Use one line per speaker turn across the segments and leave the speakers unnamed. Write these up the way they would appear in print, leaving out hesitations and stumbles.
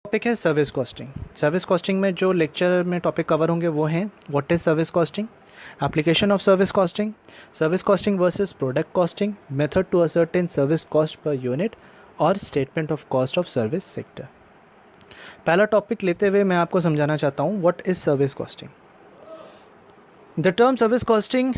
Topic है service costing. Service costing में जो लेक्चर में टॉपिक कवर होंगे वो हैं what is service costing, application of service costing versus product costing, method to ascertain service cost per unit और statement of cost of service sector. पहला topic लेते हुए मैं आपको समझाना चाहता हूँ what is service costing. The term service costing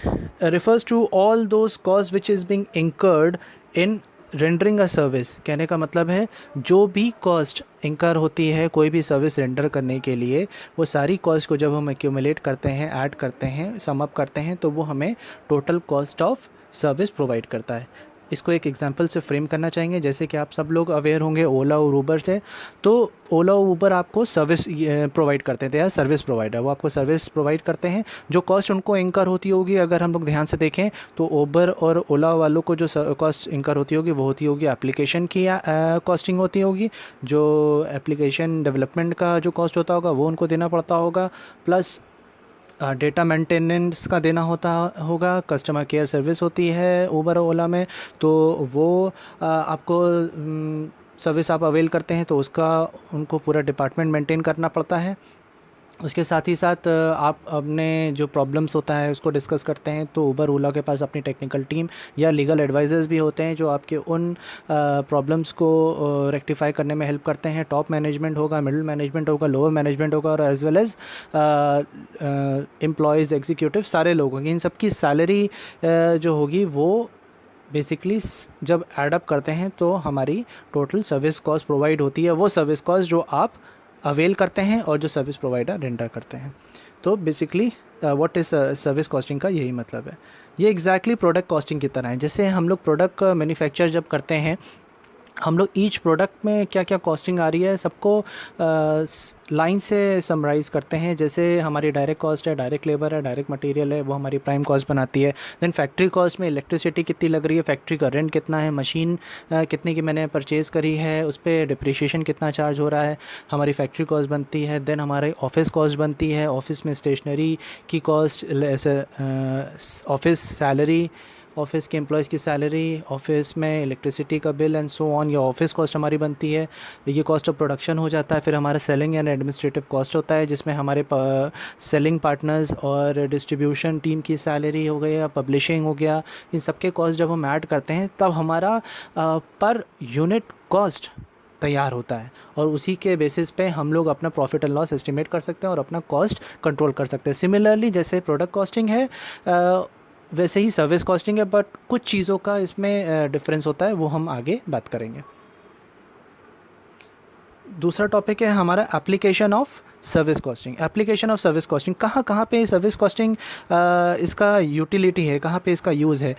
refers to all those costs which is being incurred in rendering a service. कहने का मतलब है जो भी कॉस्ट इंकर होती है कोई भी सर्विस रेंडर करने के लिए, वो सारी कॉस्ट को जब हम एक्यूमुलेट करते हैं, ऐड करते हैं, सम अप करते हैं, तो वो हमें total cost of service provide करता है। इसको एक एग्जांपल से फ्रेम करना चाहेंगे। जैसे कि आप सब लोग अवेयर होंगे ओला और ऊबर से, तो ओला और ऊबर आपको सर्विस प्रोवाइड करते थे, या सर्विस प्रोवाइडर, वो आपको सर्विस प्रोवाइड करते हैं। जो कॉस्ट उनको इंकर होती होगी, अगर हम लोग ध्यान से देखें तो ऊबर और ओला वालों को जो कॉस्ट इंकर होती होगी वो होती होगी एप्लीकेशन की कॉस्टिंग होती होगी। जो एप्लीकेशन डेवलपमेंट का जो कॉस्ट होता होगा वो उनको देना पड़ता होगा, प्लस डेटा मेंटेनेंस का देना होता होगा। कस्टमर केयर सर्विस होती है ऊबर और ओला में, तो वो आपको सर्विस आप अवेल करते हैं तो उसका उनको पूरा डिपार्टमेंट मेंटेन करना पड़ता है। उसके साथ ही साथ आप अपने जो प्रॉब्लम्स होता है उसको डिस्कस करते हैं, तो ऊबर ओला के पास अपनी टेक्निकल टीम या लीगल एडवाइज़र्स भी होते हैं जो आपके उन प्रॉब्लम्स को रेक्टिफाई करने में हेल्प करते हैं। टॉप मैनेजमेंट होगा, मिडिल मैनेजमेंट होगा, लोअर मैनेजमेंट होगा, और as well as employees, executive, सारे लोग होंगे। इन सबकी सैलरी जो होगी वो बेसिकली जब एडअप करते हैं तो हमारी टोटल सर्विस कॉस्ट प्रोवाइड होती है, वो सर्विस कॉस्ट जो आप अवेल करते हैं और जो सर्विस प्रोवाइडर रेंडर करते हैं। तो basically what is service costing का यही मतलब है। ये एग्जैक्टली प्रोडक्ट कॉस्टिंग की तरह है। जैसे हम लोग प्रोडक्ट मैन्युफैक्चर जब करते हैं, हम लोग ईच प्रोडक्ट में क्या क्या कॉस्टिंग आ रही है सबको लाइन से समराइज़ करते हैं। जैसे हमारी डायरेक्ट कॉस्ट है, डायरेक्ट लेबर है, डायरेक्ट मटेरियल है, वो हमारी प्राइम कॉस्ट बनाती है। देन फैक्ट्री कॉस्ट में इलेक्ट्रिसिटी कितनी लग रही है, फैक्ट्री का रेंट कितना है, मशीन कितने की मैंने परचेज़ करी है, उस पर डिप्रिशिएशन कितना चार्ज हो रहा है, हमारी फैक्ट्री कॉस्ट बनती है। देन हमारी ऑफिस कॉस्ट बनती है, ऑफिस में स्टेशनरी की कॉस्ट, ऑफिस सैलरी, ऑफिस के एम्प्लॉयज़ की सैलरी, ऑफिस में इलेक्ट्रिसिटी का बिल एंड सो ऑन, ये ऑफिस कॉस्ट हमारी बनती है। ये कॉस्ट ऑफ प्रोडक्शन हो जाता है। फिर हमारा सेलिंग एंड एडमिनिस्ट्रेटिव कॉस्ट होता है, जिसमें हमारे सेलिंग पार्टनर्स और डिस्ट्रीब्यूशन टीम की सैलरी हो गई या पब्लिशिंग हो गया। इन सब के कॉस्ट जब हम ऐड करते हैं तब हमारा पर यूनिट कॉस्ट तैयार होता है, और उसी के बेसिस पे हम लोग अपना प्रॉफिट एंड लॉस एस्टिमेट कर सकते हैं और अपना कॉस्ट कंट्रोल कर सकते हैं। सिमिलरली जैसे प्रोडक्ट कॉस्टिंग है वैसे ही सर्विस कॉस्टिंग है, बट कुछ चीज़ों का इसमें डिफरेंस होता है, वो हम आगे बात करेंगे। दूसरा टॉपिक है हमारा application of service costing. Application of service costing कहाँ कहाँ पे सर्विस कॉस्टिंग इसका यूटिलिटी है, कहाँ पे इसका यूज़ है।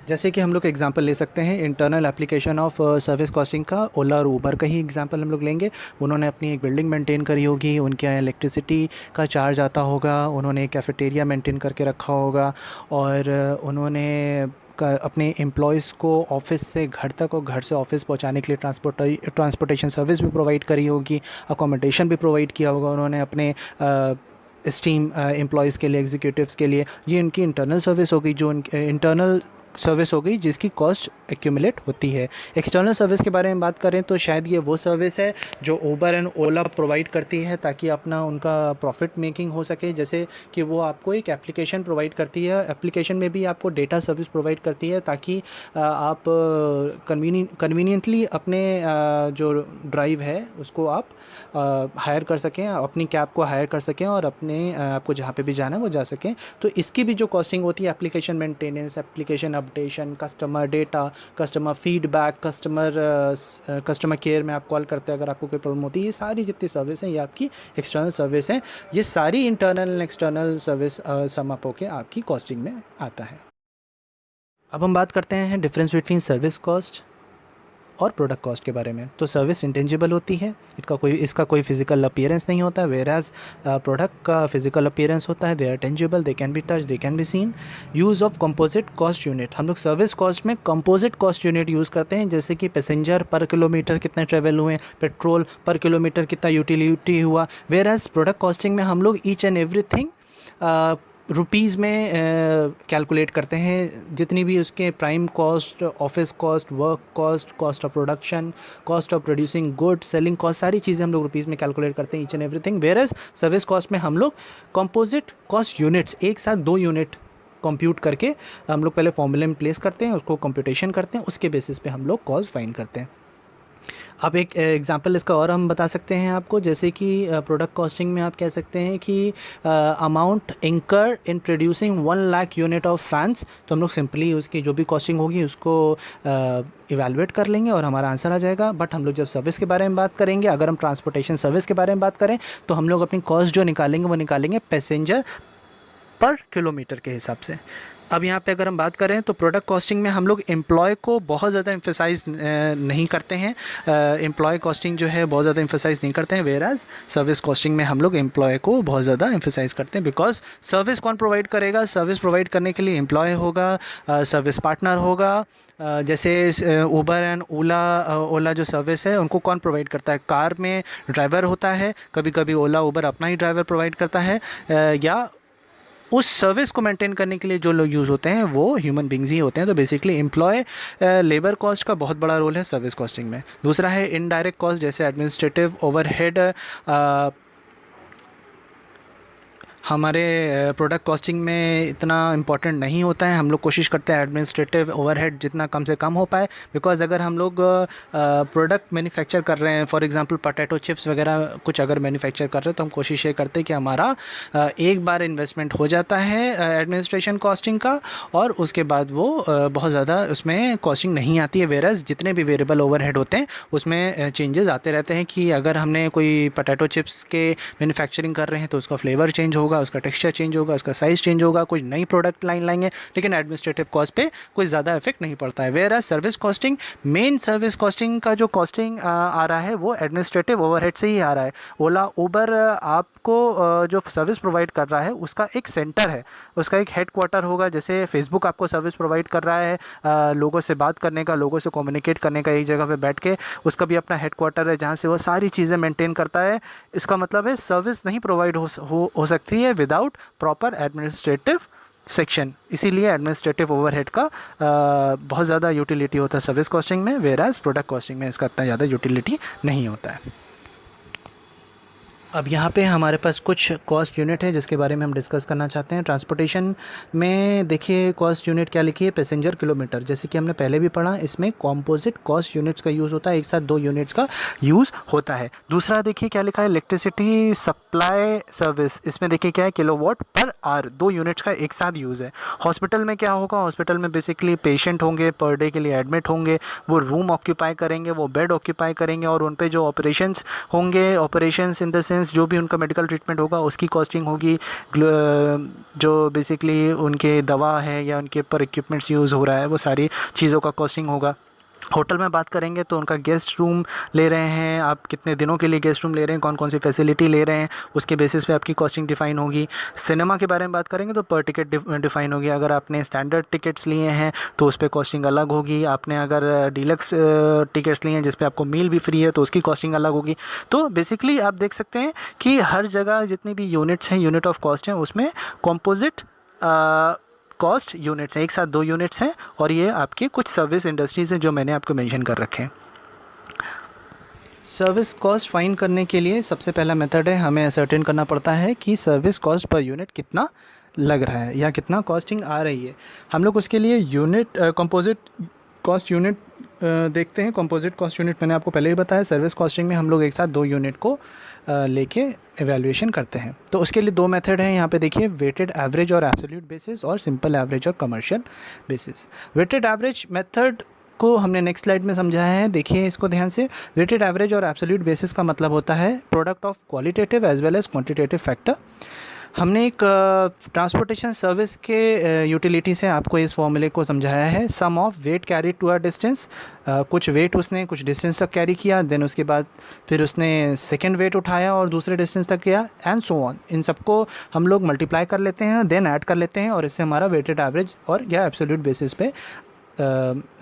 जैसे कि हम लोग एग्जांपल ले सकते हैं internal application of service costing का। ओला और ऊबर का ही एग्जांपल हम लोग लेंगे। उन्होंने अपनी एक बिल्डिंग मेंटेन करी होगी, उनके यहाँ इलेक्ट्रिसिटी का चार्ज आता होगा, उन्होंने एक कैफेटेरिया मेंटेन करके रखा होगा, और उन्होंने अपने एम्प्लॉयज़ को ऑफिस से घर तक और घर से ऑफिस पहुंचाने के लिए ट्रांसपोर्टेशन सर्विस भी प्रोवाइड करी होगी, अकोमोडेशन भी प्रोवाइड किया होगा उन्होंने अपने स्टीम एम्प्लॉयज़ के लिए, एग्जीक्यूटिव्स के लिए। ये उनकी इंटरनल सर्विस हो गई, जो इंटरनल सर्विस हो गई जिसकी कॉस्ट एक्यूमुलेट होती है। एक्सटर्नल सर्विस के बारे में बात करें तो शायद ये वो सर्विस है जो ऊबर एंड ओला प्रोवाइड करती है ताकि अपना उनका प्रॉफिट मेकिंग हो सके। जैसे कि वो आपको एक एप्लीकेशन प्रोवाइड करती है, एप्लीकेशन में भी आपको डेटा सर्विस प्रोवाइड करती है ताकि आप कन्वीनियंटली अपने जो ड्राइव है उसको आप हायर कर सकें, अपनी कैब को हायर कर सकें और अपने आपको जहाँ पे भी जाना है वो जा सकें। तो इसकी भी जो कॉस्टिंग होती है, application maintenance, application updation, customer data, customer feedback, customer care में आप कॉल करते हैं अगर आपको कोई प्रॉब्लम होती है, ये सारी जितनी सर्विस हैं ये आपकी एक्सटर्नल सर्विस हैं। ये सारी internal and external service sum up होकर आपकी कॉस्टिंग में आता है। अब हम बात करते हैं डिफरेंस बिटवीन सर्विस कॉस्ट और प्रोडक्ट कॉस्ट के बारे में। तो सर्विस इंटेंजिबल होती है, इसका कोई फिजिकल अपीयरेंस नहीं होता, वेयर एज प्रोडक्ट का फिजिकल अपीयरेंस होता है। They are tangible, they can be touch, they can be seen. Use of composite cost unit, हम लोग सर्विस कॉस्ट में कंपोजिट कॉस्ट यूनिट यूज़ करते हैं, जैसे कि पैसेंजर पर किलोमीटर कितने ट्रेवल हुए, पेट्रोल पर किलोमीटर कितना यूटिलिटी हुआ। वेयर एज प्रोडक्ट कॉस्टिंग में हम लोग ईच एंड एवरीथिंग रुपीज़ में कैलकुलेट करते हैं, जितनी भी उसके prime cost, office cost, work cost, cost of production, cost of producing good, selling cost, सारी चीज़ें हम लोग रुपीज़ में कैलकुलेट करते हैं, each and everything. Whereas service cost में हम लोग कंपोजिट कॉस्ट यूनिट्स, एक साथ 2 यूनिट कंप्यूट करके हम लोग पहले फॉर्मूले में प्लेस करते हैं, उसको कंप्यूटेशन करते हैं, उसके बेसिस पे हम लोग कॉस्ट फाइंड करते हैं। अब एक एग्जांपल इसका और हम बता सकते हैं आपको, जैसे कि प्रोडक्ट कॉस्टिंग में आप कह सकते हैं कि अमाउंट इंकर in producing 1 lakh unit of fans. तो हम लोग सिंपली उसकी जो भी कॉस्टिंग होगी उसको इवेलुएट कर लेंगे और हमारा आंसर आ जाएगा। बट हम लोग जब सर्विस के बारे में बात करेंगे, अगर हम ट्रांसपोर्टेशन सर्विस के बारे में बात करें, तो हम लोग अपनी कॉस्ट जो निकालेंगे वो निकालेंगे पैसेंजर पर किलोमीटर के हिसाब से। अब यहाँ पे अगर हम बात करें तो प्रोडक्ट कॉस्टिंग में हम लोग एम्प्लॉय को बहुत ज़्यादा एम्फेसाइज नहीं करते हैं, एम्प्लॉय कॉस्टिंग जो है बहुत ज़्यादा एम्फेसाइज नहीं करते हैं। वेयर एज सर्विस कॉस्टिंग में हम लोग एम्प्लॉय को बहुत ज़्यादा एम्फेसाइज करते हैं, बिकॉज सर्विस कौन प्रोवाइड करेगा? सर्विस प्रोवाइड करने के लिए एम्प्लॉय होगा, सर्विस पार्टनर होगा। जैसे उबर एंड ओला जो सर्विस है उनको कौन प्रोवाइड करता है? कार में ड्राइवर होता है, कभी कभी ओला उबर अपना ही ड्राइवर प्रोवाइड करता है, या उस सर्विस को मेंटेन करने के लिए जो लोग यूज़ होते हैं वो ह्यूमन बींग्स ही होते हैं। तो बेसिकली एम्प्लॉय लेबर कॉस्ट का बहुत बड़ा रोल है सर्विस कॉस्टिंग में। दूसरा है इनडायरेक्ट कॉस्ट, जैसे एडमिनिस्ट्रेटिव ओवरहेड हमारे प्रोडक्ट कॉस्टिंग में इतना इम्पॉर्टेंट नहीं होता है। हम लोग कोशिश करते हैं एडमिनिस्ट्रेटिव ओवरहेड जितना कम से कम हो पाए, बिकॉज अगर हम लोग प्रोडक्ट मैन्युफैक्चर कर रहे हैं, फॉर एग्जांपल पोटैटो चिप्स वगैरह कुछ अगर मैन्युफैक्चर कर रहे हैं, तो हम कोशिश ये करते हैं कि हमारा एक बार इन्वेस्टमेंट हो जाता है एडमिनिस्ट्रेशन कॉस्टिंग का, और उसके बाद वो बहुत ज़्यादा उसमें कॉस्टिंग नहीं आती है। वेरस जितने भी वेरिएबल ओवरहेड होते हैं उसमें चेंजेस आते रहते हैं, कि अगर हमने कोई पोटैटो चिप्स के मैन्युफैक्चरिंग कर रहे हैं तो उसका फ्लेवर चेंज होगा, उसका टेक्सचर चेंज होगा, उसका साइज़ चेंज होगा, कुछ नई प्रोडक्ट लाइन लाएंगे, लेकिन एडमिनिस्ट्रेटिव कॉस्ट पे कोई ज़्यादा इफेक्ट नहीं पड़ता है। Whereas service costing, main service costing का जो कॉस्टिंग आ रहा है वो एडमिनिस्ट्रेटिव ओवरहेड से ही आ रहा है। ओला उबर आपको जो सर्विस प्रोवाइड कर रहा है उसका एक सेंटर है, उसका एक हेड क्वार्टर होगा। जैसे फेसबुक आपको सर्विस प्रोवाइड कर रहा है लोगों से बात करने का, लोगों से कम्युनिकेट करने का, एक जगह पे बैठ के, उसका भी अपना हेड क्वार्टर है जहाँ से वो सारी चीज़ें मेंटेन करता है। इसका मतलब है सर्विस नहीं प्रोवाइड हो सकती है विदाउट प्रॉपर एडमिनिस्ट्रेटिव सेक्शन। इसीलिए एडमिनिस्ट्रेटिव ओवरहेड का बहुत ज़्यादा यूटिलिटी होता है सर्विस कॉस्टिंग में, वेयर एज प्रोडक्ट कॉस्टिंग में इसका इतना ज़्यादा यूटिलिटी नहीं होता है। अब यहाँ पे हमारे पास कुछ कॉस्ट यूनिट है जिसके बारे में हम डिस्कस करना चाहते हैं। ट्रांसपोर्टेशन में देखिए कॉस्ट यूनिट क्या लिखी है? Passenger kilometre. जैसे कि हमने पहले भी पढ़ा, इसमें कॉम्पोजिट कॉस्ट यूनिट्स का यूज़ होता है, एक साथ 2 यूनिट्स का यूज़ होता है। दूसरा देखिए क्या लिखा है? Electricity supply service. इसमें देखिए क्या है? किलोवाट पर आवर, 2 यूनिट्स का एक साथ यूज़ है। हॉस्पिटल में क्या होगा? हॉस्पिटल में बेसिकली पेशेंट होंगे, पर डे के लिए एडमिट होंगे, वो रूम ऑक्यूपाई करेंगे, वो बेड ऑक्यूपाई करेंगे, और उन पे जो ऑपरेशंस होंगे, ऑपरेशंस इन द सेंस जो भी उनका मेडिकल ट्रीटमेंट होगा उसकी कॉस्टिंग होगी। जो बेसिकली उनके दवा है या उनके ऊपर इक्विपमेंट्स यूज़ हो रहा है, वो सारी चीज़ों का कॉस्टिंग होगा। होटल में बात करेंगे तो उनका गेस्ट रूम ले रहे हैं आप, कितने दिनों के लिए गेस्ट रूम ले रहे हैं, कौन कौन सी फैसिलिटी ले रहे हैं, उसके बेसिस पे आपकी कॉस्टिंग डिफाइन होगी। सिनेमा के बारे में बात करेंगे तो पर टिकट डिफाइन होगी। अगर आपने स्टैंडर्ड टिकट्स लिए हैं तो उस पर कॉस्टिंग अलग होगी। आपने अगर डीलक्स टिकट्स लिए हैं जिस पे आपको मील भी फ्री है तो उसकी कॉस्टिंग अलग होगी। तो बेसिकली आप देख सकते हैं कि हर जगह जितनी भी यूनिट्स हैं, यूनिट ऑफ कॉस्ट हैं, उसमें कॉम्पोजिट कॉस्ट यूनिट्स हैं, एक साथ 2 यूनिट्स हैं, और ये आपके कुछ सर्विस इंडस्ट्रीज़ हैं जो मैंने आपको मेंशन कर रखे हैं। सर्विस कॉस्ट फाइंड करने के लिए सबसे पहला मेथड है, हमें असर्टेन करना पड़ता है कि सर्विस कॉस्ट पर यूनिट कितना लग रहा है या कितना कॉस्टिंग आ रही है। हम लोग उसके लिए यूनिट कंपोजिट कॉस्ट यूनिट देखते हैं। कंपोजिट कॉस्ट यूनिट मैंने आपको पहले ही बताया, सर्विस कॉस्टिंग में हम लोग एक साथ 2 यूनिट को लेके एवेल्यूएशन करते हैं। तो उसके लिए 2 मेथड हैं यहाँ पे देखिए, वेटेड एवरेज और एब्सोल्यूट बेसिस, और सिंपल एवरेज और commercial basis. Weighted average method को हमने नेक्स्ट स्लाइड में समझाया है, देखिए इसको ध्यान से। वेटेड एवरेज और एब्सोल्यूट बेसिस का मतलब होता है product of qualitative as well as quantitative factor. हमने एक ट्रांसपोर्टेशन सर्विस के यूटिलिटी से आपको इस फॉर्मूले को समझाया है। Sum of weight carry to a distance, कुछ वेट उसने कुछ डिस्टेंस तक कैरी किया, देन उसके बाद फिर उसने सेकंड वेट उठाया और दूसरे डिस्टेंस तक किया, एंड सो ऑन। इन सबको हम लोग मल्टीप्लाई कर लेते हैं, देन ऐड कर लेते हैं, और इससे हमारा वेटेड एवरेज और या एब्सोल्यूट बेसिस पे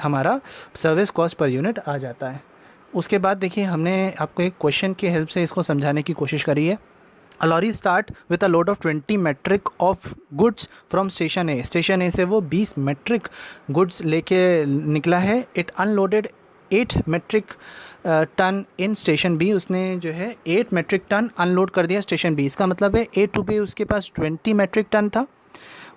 हमारा सर्विस कॉस्ट पर यूनिट आ जाता है। उसके बाद देखिए हमने आपको एक क्वेश्चन की हेल्प से इसको समझाने की कोशिश करी है। A lorry start with a load of 20 metric of goods from station A, station A से वो 20 मेट्रिक गुड्स लेके निकला है. It unloaded 8 metric ton in station B. उसने जो है 8 मेट्रिक टन अनलोड कर दिया स्टेशन बी. इसका मतलब है ए टू बी उसके पास 20 मेट्रिक टन था,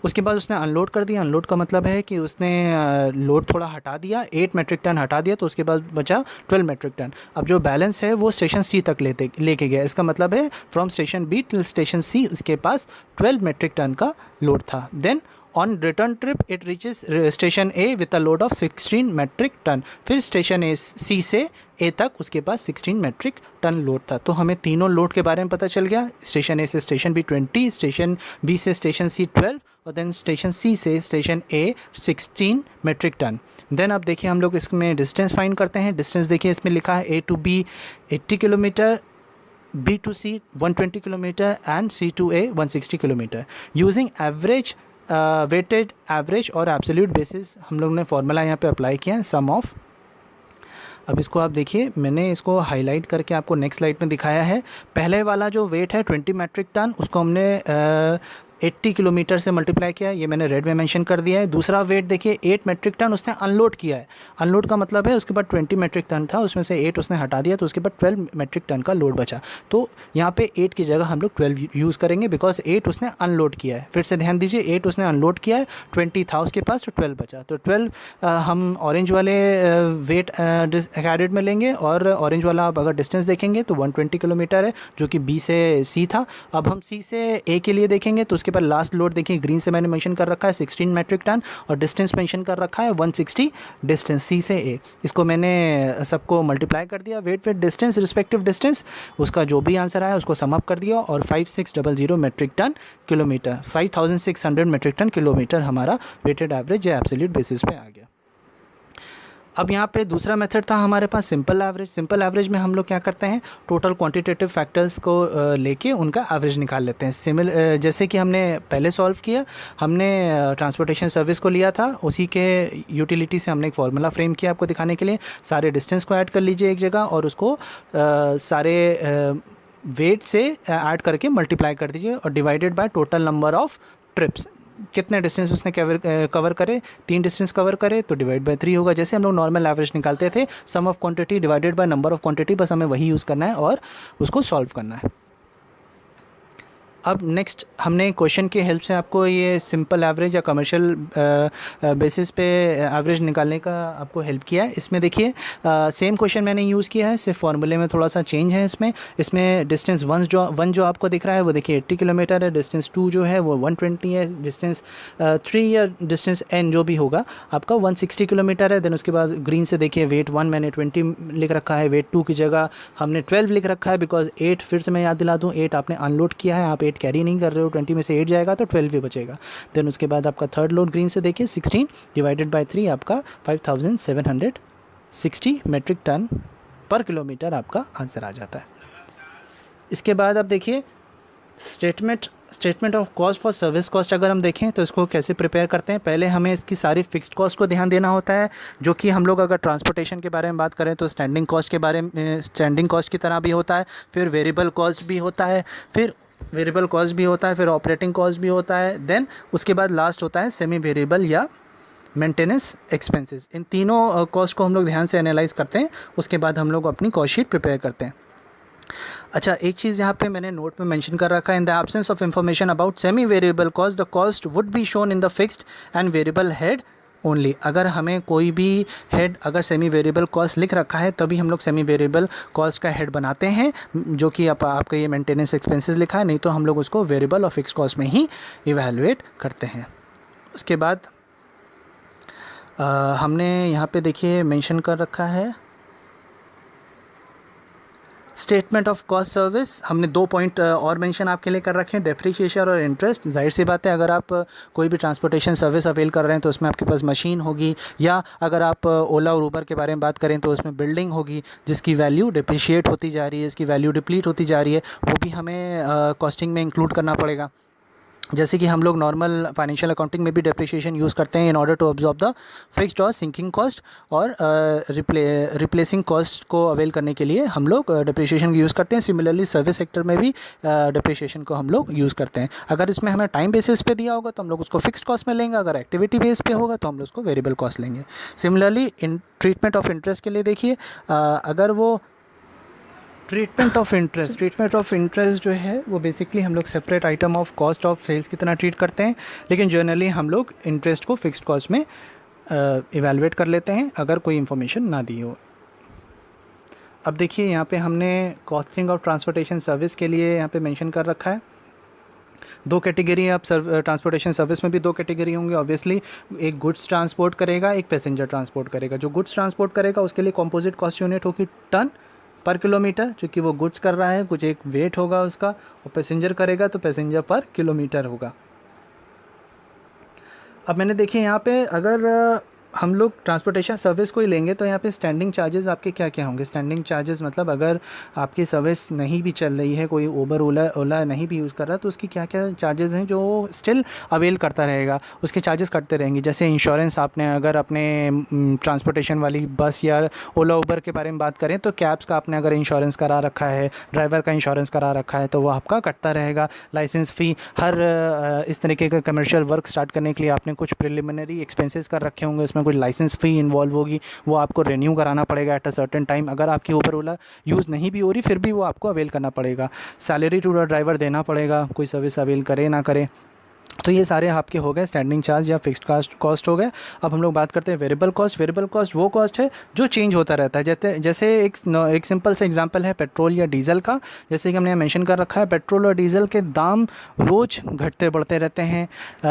उसके बाद उसने अनलोड कर दिया. अनलोड का मतलब है कि उसने लोड थोड़ा हटा दिया, 8 मेट्रिक टन हटा दिया, तो उसके बाद बचा 12 मेट्रिक टन. अब जो बैलेंस है वो स्टेशन सी तक लेके गया. इसका मतलब है from station B till station C उसके पास 12 मेट्रिक टन का लोड था. Then on return trip it reaches station A with a load of 16 metric ton. फिर स्टेशन ए सी से ए तक उसके पास 16 मेट्रिक टन लोड था. तो हमें तीनों लोड के बारे में पता चल गया. स्टेशन ए से स्टेशन बी 20, स्टेशन बी से स्टेशन सी 12 और देन स्टेशन सी से स्टेशन ए 16 मेट्रिक टन. देन अब देखिए हम लोग इसमें डिस्टेंस फाइंड करते हैं. डिस्टेंस देखिए इसमें लिखा है A to B 80 kilometre, B to C 120 kilometre and C to A 160 kilometre. Using average weighted average और एब्सोल्यूट बेसिस हम लोग ने फॉर्मूला यहाँ पे अप्लाई किया है, सम ऑफ. अब इसको आप देखिए, मैंने इसको हाईलाइट करके आपको नेक्स्ट स्लाइड में दिखाया है. पहले वाला जो वेट है 20 मेट्रिक टन, उसको हमने 80 किलोमीटर से मल्टीप्लाई किया है, ये मैंने रेड में मेंशन कर दिया है. दूसरा वेट देखिए 8 मेट्रिक टन उसने अनलोड किया है. अनलोड का मतलब है उसके बाद 20 मेट्रिक टन था, उसमें से 8 उसने हटा दिया, तो उसके बाद 12 मेट्रिक टन का लोड बचा. तो यहाँ पे 8 की जगह हम लोग 12 यूज़ करेंगे बिकॉज 8 उसने अनलोड किया है. फिर से ध्यान दीजिए, 8 उसने अनलोड किया है, 20 था उसके पास, तो 12 बचा. तो 12 हम ऑरेंज वाले वेट कैरेट में लेंगे, और ऑरेंज वाला आप अगर डिस्टेंस देखेंगे तो 120 किलोमीटर है जो कि बी से सी था. अब हम सी से ए के लिए देखेंगे तो उसके बाद लास्ट लोड देखिए ग्रीन से मैंने मेंशन कर रखा है 16 मेट्रिक टन, और डिस्टेंस मेंशन कर रखा है 160 डिस्टेंस सी से ए. इसको मैंने सबको मल्टीप्लाई कर दिया, वेट डिस्टेंस रिस्पेक्टिव डिस्टेंस, उसका जो भी आंसर आया उसको सम अप कर दिया, और 5600 metric ton kilometre, 5600 metric ton kilometre हमारा वेटेड एवरेज या एब्सोल्यूट बेसिस पे आ गया. अब यहाँ पे दूसरा मेथड था हमारे पास सिंपल एवरेज. सिंपल एवरेज में हम लोग क्या करते हैं, टोटल क्वांटिटेटिव फैक्टर्स को लेके उनका एवरेज निकाल लेते हैं. जैसे कि हमने पहले सॉल्व किया, हमने ट्रांसपोर्टेशन सर्विस को लिया था, उसी के यूटिलिटी से हमने एक फार्मूला फ्रेम किया आपको दिखाने के लिए. सारे डिस्टेंस को ऐड कर लीजिए एक जगह, और उसको सारे वेट से ऐड करके मल्टीप्लाई कर दीजिए, और divided by total number of trips. कितने डिस्टेंस उसने कवर करे, 3 डिस्टेंस कवर करे तो डिवाइड बाय 3 होगा. जैसे हम लोग नॉर्मल एवरेज निकालते थे, sum of quantity divided by number of quantity, बस हमें वही यूज़ करना है और उसको सॉल्व करना है. अब नेक्स्ट हमने क्वेश्चन की हेल्प से आपको ये सिंपल एवरेज या कमर्शियल बेसिस पे एवरेज निकालने का आपको हेल्प किया है. इसमें देखिए सेम क्वेश्चन मैंने यूज़ किया है, सिर्फ फार्मूले में थोड़ा सा चेंज है. इसमें डिस्टेंस वन जो आपको दिख रहा है वो देखिए 80 किलोमीटर है, डिस्टेंस 2 जो है वो 120 है, डिस्टेंस 3 या डिस्टेंस n जो भी होगा आपका 160 किलोमीटर है. देन उसके बाद ग्रीन से देखिए वेट 1 मैंने 20 लिख रखा है, वेट 2 की जगह हमने 12 लिख रखा है बिकॉज 8 फिर से मैं याद दिला दूँ 8 आपने अनलोड किया है, आप 8 कैरी नहीं कर रहे हो, 20 में से 8 जाएगा तो 12 भी बचेगा. देन उसके बाद आपका थर्ड लोड ग्रीन से देखिए 16 डिवाइडेड बाय 3 आपका 5760 मेट्रिक टन पर किलोमीटर आपका आंसर आ जाता है. इसके बाद आप देखिए statement of cost for service cost. अगर हम देखें तो इसको कैसे प्रिपेयर करते हैं, पहले हमें इसकी सारी फिक्स्ड कॉस्ट को ध्यान देना होता है, जो कि हम लोग अगर ट्रांसपोर्टेशन के बारे में बात करें तो स्टैंडिंग कॉस्ट के बारे में, स्टैंडिंग कॉस्ट की तरह भी होता है, फिर वेरिएबल कॉस्ट भी होता है, फिर ऑपरेटिंग कॉस्ट भी होता है. देन उसके बाद लास्ट होता है सेमी वेरिएबल या मेंटेनेंस एक्सपेंसेस. इन तीनों कॉस्ट को हम लोग ध्यान से एनालाइज करते हैं, उसके बाद हम लोग अपनी कॉस्ट शीट प्रिपेयर करते हैं. अच्छा, एक चीज़ यहाँ पे मैंने नोट में मेंशन कर रखा है, in the absence of information about semi variable cost the cost would be shown in the fixed and variable head only. अगर हमें कोई भी हेड अगर सेमी वेरिएबल कॉस्ट लिख रखा है तभी हम लोग सेमी वेरिएबल कॉस्ट का हेड बनाते हैं, जो कि आपका ये मेंटेनेंस एक्सपेंसेस लिखा है, नहीं तो हम लोग उसको वेरिएबल और फिक्स कॉस्ट में ही इवैल्यूएट करते हैं. उसके बाद हमने यहाँ पे देखिए मेंशन कर रखा है स्टेटमेंट ऑफ कॉस्ट सर्विस. हमने 2 पॉइंट और मेंशन आपके लिए कर रखे हैं, डेप्रिसिएशन और इंटरेस्ट. जाहिर सी बात है, अगर आप कोई भी ट्रांसपोर्टेशन सर्विस अवेल कर रहे हैं तो उसमें आपके पास मशीन होगी, या अगर आप ओला और ऊबर के बारे में बात करें तो उसमें बिल्डिंग होगी जिसकी वैल्यू डिप्रिशिएट होती जा रही है, इसकी वैल्यू डिप्लीट होती जा रही है, वो भी हमें कॉस्टिंग में इंक्लूड करना पड़ेगा. जैसे कि हम लोग नॉर्मल फाइनेंशियल अकाउंटिंग में भी डेप्रिसिएशन यूज़ करते हैं in order to absorb the fixed और सिंकिंग कॉस्ट, और रिप्लेसिंग कॉस्ट को अवेल करने के लिए हम लोग डेप्रिसिएशन यूज़ करते हैं। सिमिलरली सर्विस सेक्टर में भी डेप्रिसिएशन को हम लोग यूज़ करते हैं। अगर इसमें हमें टाइम बेसिस पे दिया होगा तो हम लोग उसको फिक्स्ड कॉस्ट में लेंगे, अगर एक्टिविटी बेस पे होगा तो हम लोग उसको वेरिएबल कॉस्ट लेंगे। Similarly in treatment of interest के लिए देखिए, अगर वो ट्रीटमेंट ऑफ इंटरेस्ट जो है वो बेसिकली हम लोग separate item of cost of sales की तरह ट्रीट करते हैं, लेकिन जनरली हम लोग इंटरेस्ट को फिक्स्ड कॉस्ट में इवैल्यूएट कर लेते हैं अगर कोई इन्फॉर्मेशन ना दी हो। अब देखिए यहाँ पे हमने कॉस्टिंग ऑफ ट्रांसपोर्टेशन सर्विस के लिए यहाँ पे मेंशन कर रखा है। दो कैटेगरी है। अब ट्रांसपोर्टेशन सर्विस में भी दो कैटेगरी होंगे ऑब्वियसली, एक गुड्स ट्रांसपोर्ट करेगा, एक पैसेंजर ट्रांसपोर्ट करेगा। जो गुड्स ट्रांसपोर्ट करेगा उसके लिए कॉम्पोजिट कॉस्ट यूनिट होगी टन पर किलोमीटर, क्योंकि वो गुड्स कर रहा है, कुछ एक वेट होगा उसका, और पैसेंजर करेगा तो पैसेंजर पर किलोमीटर होगा। अब मैंने देखिए यहाँ पे अगर हम लोग ट्रांसपोर्टेशन सर्विस को ही लेंगे तो यहाँ पे स्टैंडिंग चार्जेस आपके क्या क्या होंगे। स्टैंडिंग चार्जेस मतलब अगर आपकी सर्विस नहीं भी चल रही है, कोई उबर ओला नहीं भी यूज़ कर रहा, तो उसकी क्या क्या चार्जेस हैं जो स्टिल अवेल करता रहेगा, उसके चार्जेस कटते रहेंगे। जैसे इंश्योरेंस, आपने अगर अपने ट्रांसपोर्टेशन वाली बस या ओला उबर के बारे में बात करें तो कैब्स का आपने अगर इंश्योरेंस करा रखा है, ड्राइवर का इंश्योरेंस करा रखा है, तो वो आपका कटता रहेगा। लाइसेंस फ़ी, हर इस तरीके का कमर्शियल वर्क स्टार्ट करने के लिए आपने कुछ प्रिलिमिनरी एक्सपेंसेस कर रखे होंगे, उसमें कुछ लाइसेंस फ़ी इन्वॉल्व होगी, वो आपको रिन्यू कराना पड़ेगा एट अ सर्टेन टाइम। अगर आपकी उबर ओला यूज़ नहीं भी हो रही फिर भी वो आपको अवेल करना पड़ेगा। सैलरी टू द ड्राइवर देना पड़ेगा, कोई सर्विस अवेल करे ना करे। तो ये सारे आपके हो गए स्टैंडिंग चार्ज या फिक्स्ड कॉस्ट हो गए। अब हम लोग बात करते हैं वेरिएबल कॉस्ट। वेरिएबल कॉस्ट वो कॉस्ट है जो चेंज होता रहता है। जैसे एक सिंपल सा एग्जांपल है पेट्रोल या डीजल का। जैसे कि हमने यहाँ मेंशन कर रखा है, पेट्रोल और डीजल के दाम रोज़ घटते बढ़ते रहते हैं,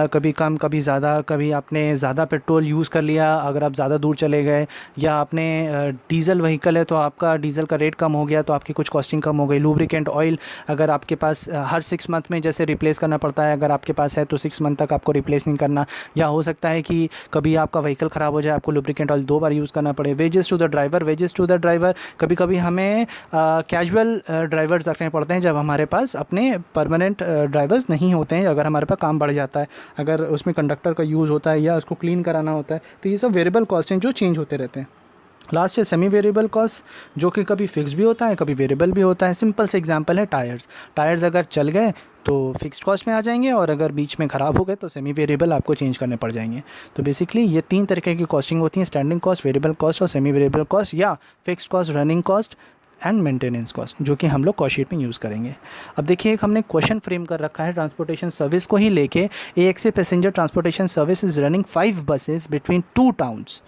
कभी कम कभी ज़्यादा। कभी आपने ज़्यादा पेट्रोल यूज़ कर लिया अगर आप ज़्यादा दूर चले गए, या आपने डीजल व्हीकल है तो आपका डीजल का रेट कम हो गया तो आपकी कुछ कॉस्टिंग कम हो गई। लूब्रिकेंट ऑयल अगर आपके पास हर 6 मंथ में जैसे रिप्लेस करना पड़ता है, अगर आपके पास है तो 6 मंथ तक आपको रिप्लेस नहीं करना। या हो सकता है कि कभी आपका व्हीकल ख़राब हो जाए, आपको लुब्रिकेंट ऑयल 2 बार यूज़ करना पड़े। वेजेस टू द ड्राइवर, कभी कभी हमें कैजुअल ड्राइवर्स रखने पड़ते हैं जब हमारे पास अपने परमानेंट ड्राइवर्स नहीं होते हैं, अगर हमारे पास काम बढ़ जाता है, अगर उसमें कंडक्टर का यूज़ होता है या उसको क्लीन कराना होता है। तो ये सब वेरिएबल कॉस्ट हैं जो चेंज होते रहते हैं। लास्ट है सेमी वेरिएबल कॉस्ट, जो कि कभी फिक्स भी होता है कभी वेरिएबल भी होता है। सिंपल से एग्जांपल है टायर्स अगर चल गए तो फिक्स्ड कॉस्ट में आ जाएंगे, और अगर बीच में ख़राब हो गए तो सेमी वेरिएबल आपको चेंज करने पड़ जाएंगे। तो बेसिकली ये 3 तरीके की कॉस्टिंग होती है, स्टैंडिंग कॉस्ट, वेरिएबल कॉस्ट और सेमी वेरिएबल कॉस्ट, या fixed cost, running cost and maintenance cost, जो कि हम लोग कॉस्ट शीट में यूज़ करेंगे। अब देखिए एक हमने क्वेश्चन फ्रेम कर रखा है ट्रांसपोर्टेशन सर्विस को ही लेके। AXA passenger transportation service is running 5 buses between 2 towns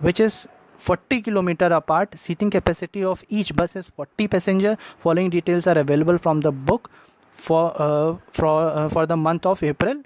which is 40 kilometer apart. Seating capacity of each bus is 40 passenger. Following details are available from the book for the month of April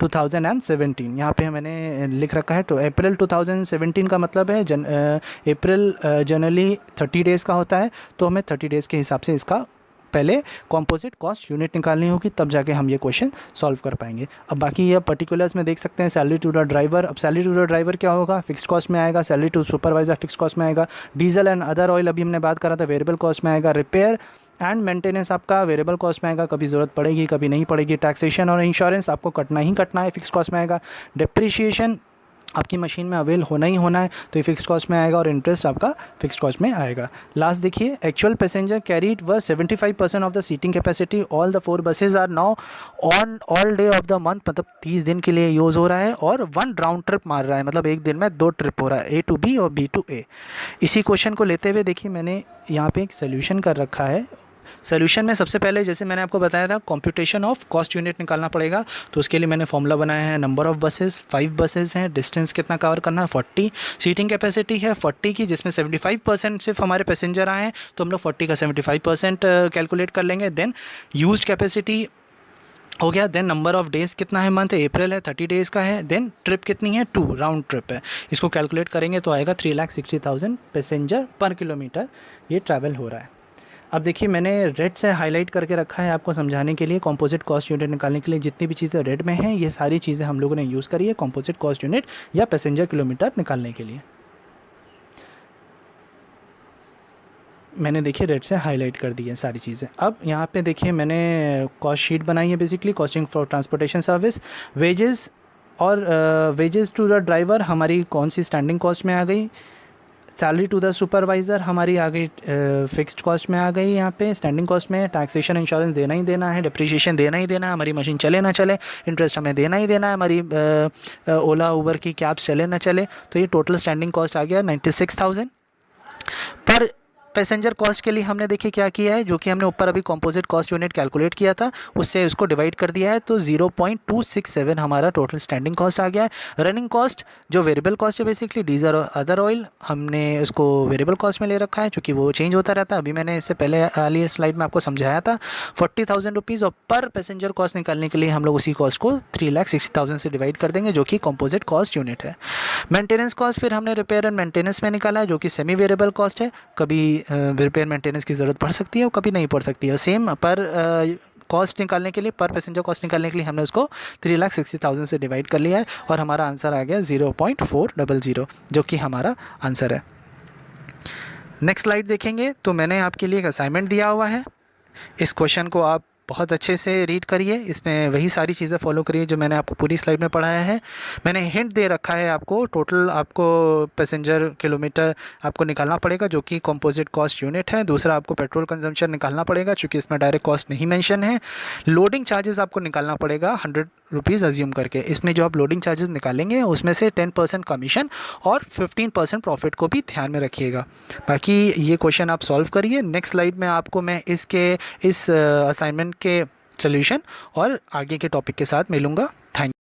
2017। यहाँ पे मैंने लिख रखा है तो अप्रैल 2017 का मतलब है अप्रैल जनरली 30 डेज़ का होता है, तो हमें 30 डेज़ के हिसाब से इसका पहले कॉम्पोजिट कॉस्ट यूनिट निकालनी होगी, तब जाके हम ये क्वेश्चन सॉल्व कर पाएंगे। अब बाकी ये पर्टिकुलर्स में देख सकते हैं। सैलरी टू द ड्राइवर, अब सैलरी टू द ड्राइवर क्या होगा, फिक्स्ड कॉस्ट में आएगा। Salary to supervisor fixed cost में आएगा। डीजल एंड अदर ऑयल अभी हमने बात करा था वेरिएबल कॉस्ट में आएगा। रिपेयर एंड मेंटेनेंस आपका वेरिएबल कॉस्ट में आएगा, कभी ज़रूरत पड़ेगी कभी नहीं पड़ेगी। टैक्सेशन और इंश्योरेंस आपको कटना ही कटना है, फिक्स्ड कॉस्ट में आएगा। डिप्रिशिएशन आपकी मशीन में अवेल होना ही होना है तो ये फिक्स्ड कॉस्ट में आएगा, और इंटरेस्ट आपका फिक्स्ड कॉस्ट में आएगा। लास्ट देखिए, actual passenger carried were 75% of the seating capacity. All the 4 buses are now on all day of the month, मतलब 30 दिन के लिए यूज़ हो रहा है, और 1 राउंड ट्रिप मार रहा है, मतलब एक दिन में 2 ट्रिप हो रहा है, A to B और B to A। इसी क्वेश्चन को लेते हुए देखिए मैंने यहाँ पे एक सोल्यूशन कर रखा है। सोल्यूशन में सबसे पहले जैसे मैंने आपको बताया था कंप्यूटेशन ऑफ कॉस्ट यूनिट निकालना पड़ेगा, तो उसके लिए मैंने फॉर्मूला बनाया है। नंबर ऑफ बसेस 5 buses हैं, डिस्टेंस कितना कवर करना है 40, सीटिंग कैपेसिटी है 40 की, जिसमें 75% सिर्फ हमारे पैसेंजर आए हैं, तो हम लोग 40 का 75% कैलकुलेट कर लेंगे। देन यूज्ड कैपेसिटी हो गया। देन नंबर ऑफ डेज़ कितना है, मंथ अप्रैल है 30 डेज़ का है। देन ट्रिप कितनी है 2 राउंड ट्रिप है, इसको कैलकुलेट करेंगे तो आएगा 3,60,000 पैसेंजर पर किलोमीटर ये ट्रैवल हो रहा है। अब देखिए मैंने रेड से हाईलाइट करके रखा है आपको समझाने के लिए। कंपोजिट कॉस्ट यूनिट निकालने के लिए जितनी भी चीज़ें रेड में हैं ये सारी चीज़ें हम लोगों ने यूज़ करी है कंपोजिट कॉस्ट यूनिट या पैसेंजर किलोमीटर निकालने के लिए। मैंने देखिए रेड से हाईलाइट कर दी है सारी चीज़ें। अब यहाँ पे देखिए मैंने कॉस्ट शीट बनाई है, basically costing for transportation service. Wages और वेजेस टू द ड्राइवर हमारी कौन सी स्टैंडिंग कॉस्ट में आ गई, सैलरी टू द सुपरवाइज़र हमारी आ गई फिक्स्ड कॉस्ट में आ गई। यहाँ पे स्टैंडिंग कॉस्ट में टैक्सेशन इंश्योरेंस देना ही देना है, डिप्रिशिएशन देना ही देना है, हमारी मशीन चले ना चले इंटरेस्ट हमें देना ही देना है, हमारी ओला उबर की कैब्स चले ना चले। तो ये टोटल स्टैंडिंग कॉस्ट आ गया 96,000। पर पैसेंजर कॉस्ट के लिए हमने देखिए क्या किया है, जो कि हमने ऊपर अभी कंपोजिट कॉस्ट यूनिट कैलकुलेट किया था उससे उसको डिवाइड कर दिया है, तो 0.267 हमारा टोटल स्टैंडिंग कॉस्ट आ गया है। रनिंग कॉस्ट जो वेरिएबल कॉस्ट है बेसिकली डीजल और अदर ऑयल, हमने उसको वेरिएबल कॉस्ट में ले रखा है क्योंकि वो चेंज होता रहता है। अभी मैंने इससे पहले वाली स्लाइड में आपको समझाया था 40,000 रुपीज़। और पर पैसेंजर कॉस्ट निकालने के लिए हम लोग उसी कॉस्ट को 3,60,000 से डिवाइड कर देंगे, जो कि कंपोजिट कॉस्ट यूनिट है। मेंटेनेंस कॉस्ट फिर हमने रिपेयर एंड मेंटेनेंस में निकाला है, जो कि सेमी वेरिएबल कॉस्ट है। कभी रिपेयर मेंटेनेंस की ज़रूरत पड़ सकती है और कभी नहीं पड़ सकती है। सेम पर कॉस्ट निकालने के लिए, पर पैसेंजर कॉस्ट निकालने के लिए हमने उसको 3,60,000 से डिवाइड कर लिया है और हमारा आंसर आ गया 0.400, जो कि हमारा आंसर है। नेक्स्ट स्लाइड देखेंगे तो मैंने आपके लिए एक असाइनमेंट दिया हुआ है। इस क्वेश्चन को आप बहुत अच्छे से रीड करिए, इसमें वही सारी चीज़ें फॉलो करिए जो मैंने आपको पूरी स्लाइड में पढ़ाया है। मैंने हिंट दे रखा है आपको, टोटल आपको पैसेंजर किलोमीटर आपको निकालना पड़ेगा जो कि कंपोजिट कॉस्ट यूनिट है। दूसरा आपको पेट्रोल कंजम्पशन निकालना पड़ेगा क्योंकि इसमें डायरेक्ट कॉस्ट नहीं मेंशन है। लोडिंग चार्जेस आपको निकालना पड़ेगा 100 रुपीज़ अज्यूम करके। इसमें जो आप लोडिंग चार्जेस निकालेंगे उसमें से 10% कमीशन और 15% प्रॉफिट को भी ध्यान में रखिएगा। बाकी ये क्वेश्चन आप सॉल्व करिए। नेक्स्ट स्लाइड में आपको मैं इस असाइनमेंट के सॉल्यूशन और आगे के टॉपिक के साथ मिलूँगा। थैंक